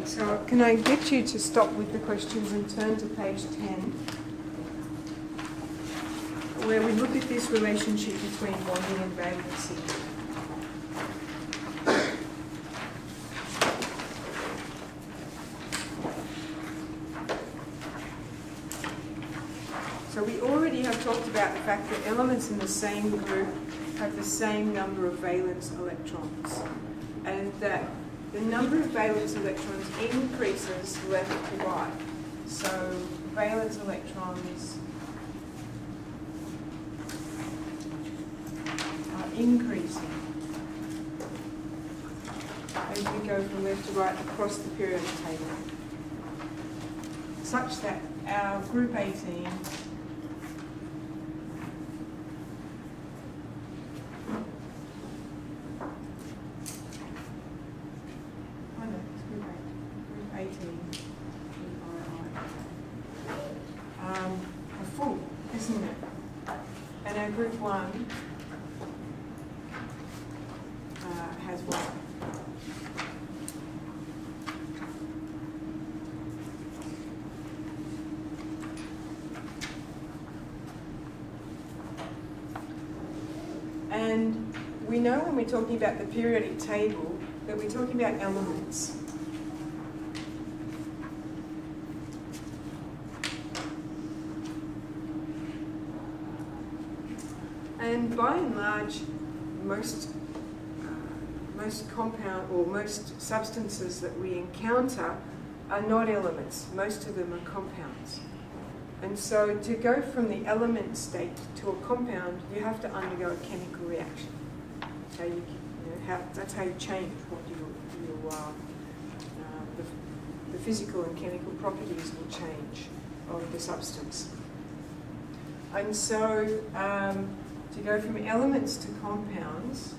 So can I get you to stop with the questions and turn to page 10, where we look at this relationship between bonding and valency. So we already have talked about the fact that elements in the same group have the same number of valence electrons, and that the number of valence electrons increases left to right. So valence electrons are increasing as we go from left to right across the periodic table, such that our group 18 are full, isn't it? And our group 1 has 1. And we know when we're talking about the periodic table that we're talking about elements. And by and large, most compound or most substances that we encounter are not elements. Most of them are compounds. And so to go from the element state to a compound, you have to undergo a chemical reaction. So that's how you change what the physical and chemical properties will change of the substance. And so to go from elements to compounds,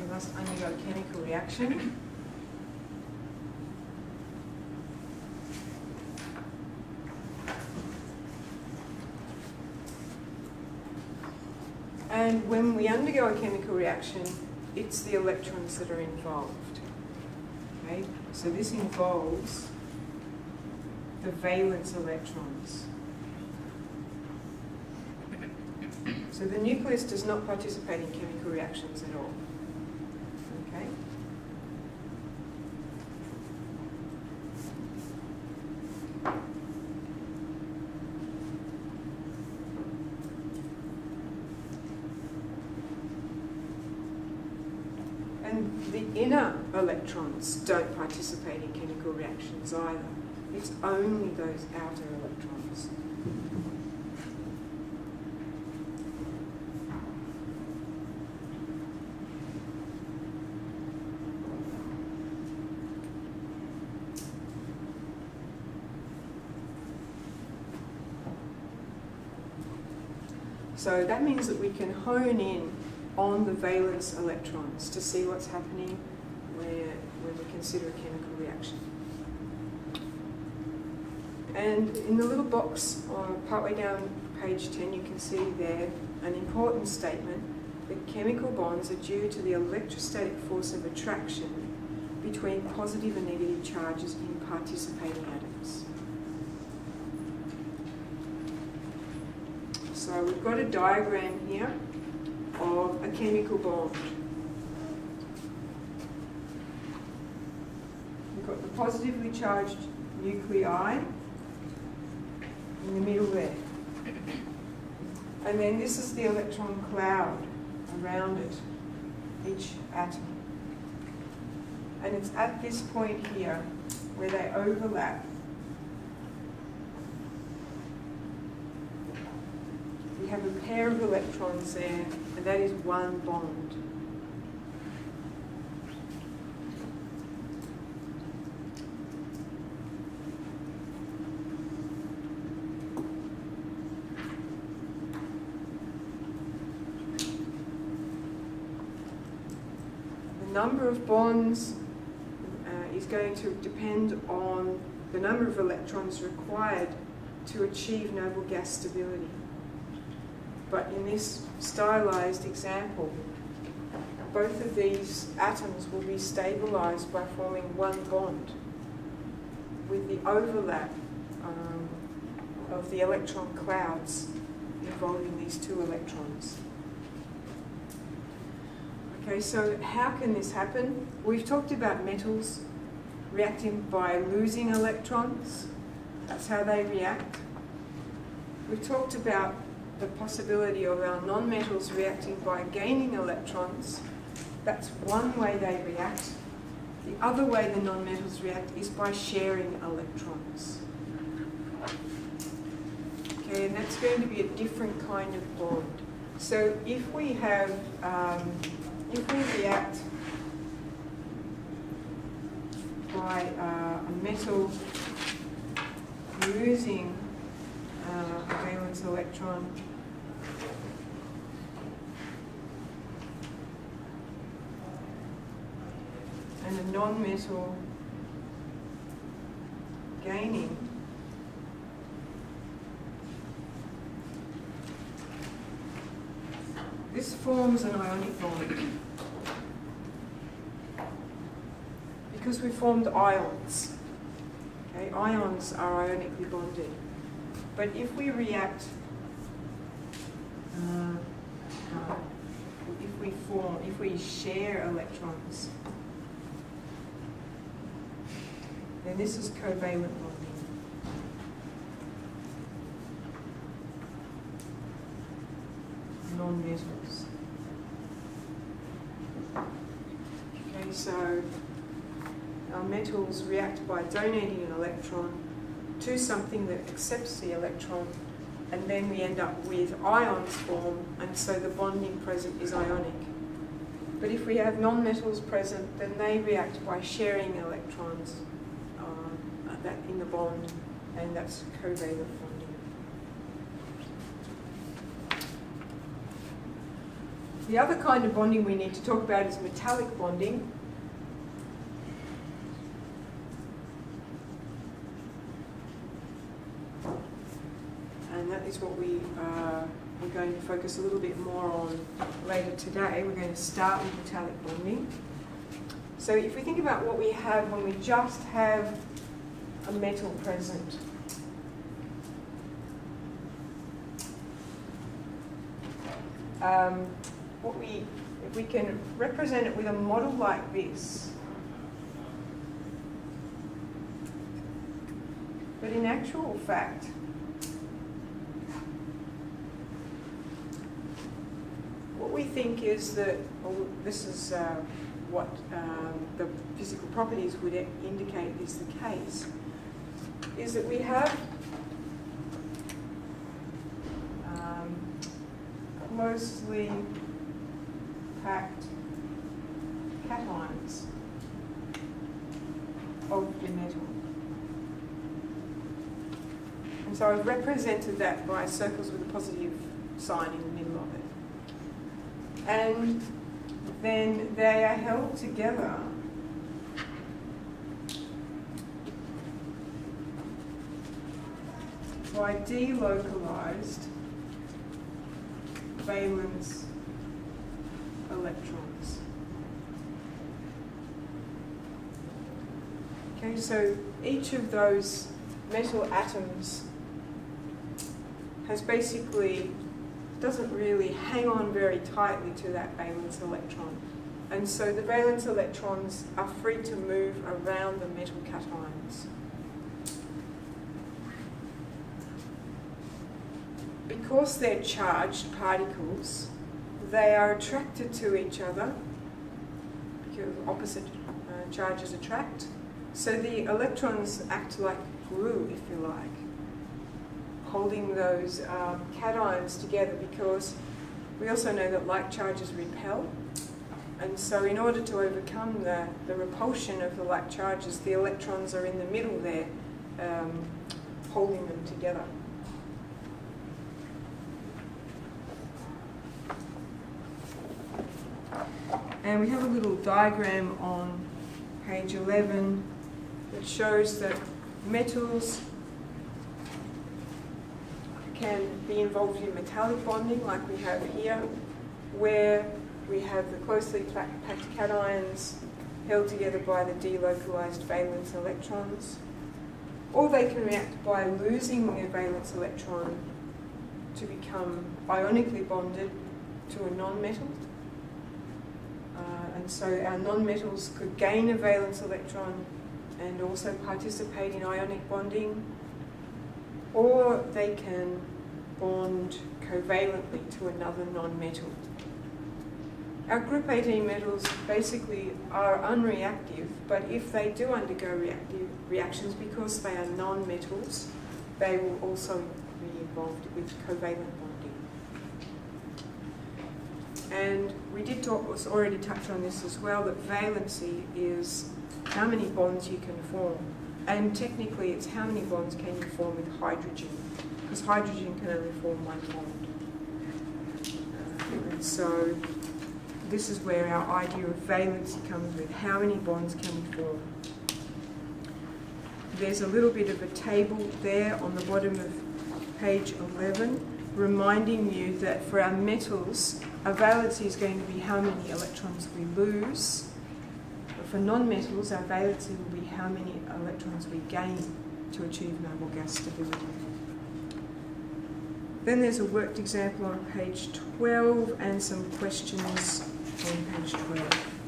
we must undergo a chemical reaction. And when we undergo a chemical reaction, it's the electrons that are involved. Okay? So this involves the valence electrons. So the nucleus does not participate in chemical reactions at all. Okay? And the inner electrons don't participate in chemical reactions either. It's only those outer electrons. So that means that we can hone in on the valence electrons to see what's happening when we consider a chemical reaction. And in the little box partway down page 10, you can see there an important statement that chemical bonds are due to the electrostatic force of attraction between positive and negative charges in participating atoms. So we've got a diagram here of a chemical bond. We've got the positively charged nuclei in the middle there. And then this is the electron cloud around it, each atom. And it's at this point here where they overlap. We have a pair of electrons there, and that is one bond. The number of bonds is going to depend on the number of electrons required to achieve noble gas stability. But in this stylized example, both of these atoms will be stabilized by forming one bond with the overlap of the electron clouds involving these two electrons. Okay, so how can this happen? We've talked about metals reacting by losing electrons. That's how they react. We've talked about the possibility of our non-metals reacting by gaining electrons. That's one way they react. The other way the non-metals react is by sharing electrons. Okay, and that's going to be a different kind of bond. So if we have, if we react by a metal losing a valence electron, and a non-metal gaining this forms an ionic bond because we formed ions. Okay, ions are ionically bonded. But if we react, if we share electrons, then this is covalent bonding. Non-metals. Okay, so our metals react by donating an electron to something that accepts the electron, and then we end up with ions form, and so the bonding present is ionic. But if we have non-metals present, then they react by sharing electrons that in the bond, and that's covalent bonding. The other kind of bonding we need to talk about is metallic bonding. And that is what we're going to focus a little bit more on later today. We're going to start with metallic bonding. So if we think about what we have when we just have a metal present, if we can represent it with a model like this, but in actual fact, what we think is that, well, this is what the physical properties would indicate is the case, is that we have closely packed cations of the metal. And so I've represented that by circles with a positive sign in the middle of it. And then they are held together by delocalized valence electrons. Okay, so each of those metal atoms has basically, doesn't really hang on very tightly to that valence electron. And so the valence electrons are free to move around the metal cations. Because they're charged particles, they are attracted to each other because opposite charges attract. So the electrons act like glue, if you like, holding those cations together, because we also know that like charges repel. And so in order to overcome the repulsion of the like charges, the electrons are in the middle there, holding them together. And we have a little diagram on page 11 that shows that metals can be involved in metallic bonding like we have here, where we have the closely packed cations held together by the delocalized valence electrons, or they can react by losing their valence electron to become ionically bonded to a non-metal. And so our non-metals could gain a valence electron and also participate in ionic bonding, or they can bond covalently to another non-metal. Our group 18 metals basically are unreactive, but if they do undergo reactions, because they are non-metals, they will also be involved with covalent bonding. And we did already touch on this as well, that valency is how many bonds you can form. And technically it's how many bonds can you form with hydrogen, because hydrogen can only form one bond. And so this is where our idea of valency comes with. How many bonds can we form? There's a little bit of a table there on the bottom of page 11, reminding you that for our metals, our valency is going to be how many electrons we lose. But for non-metals, our valency will be how many electrons we gain to achieve noble gas stability. Then there's a worked example on page 12 and some questions on page 12.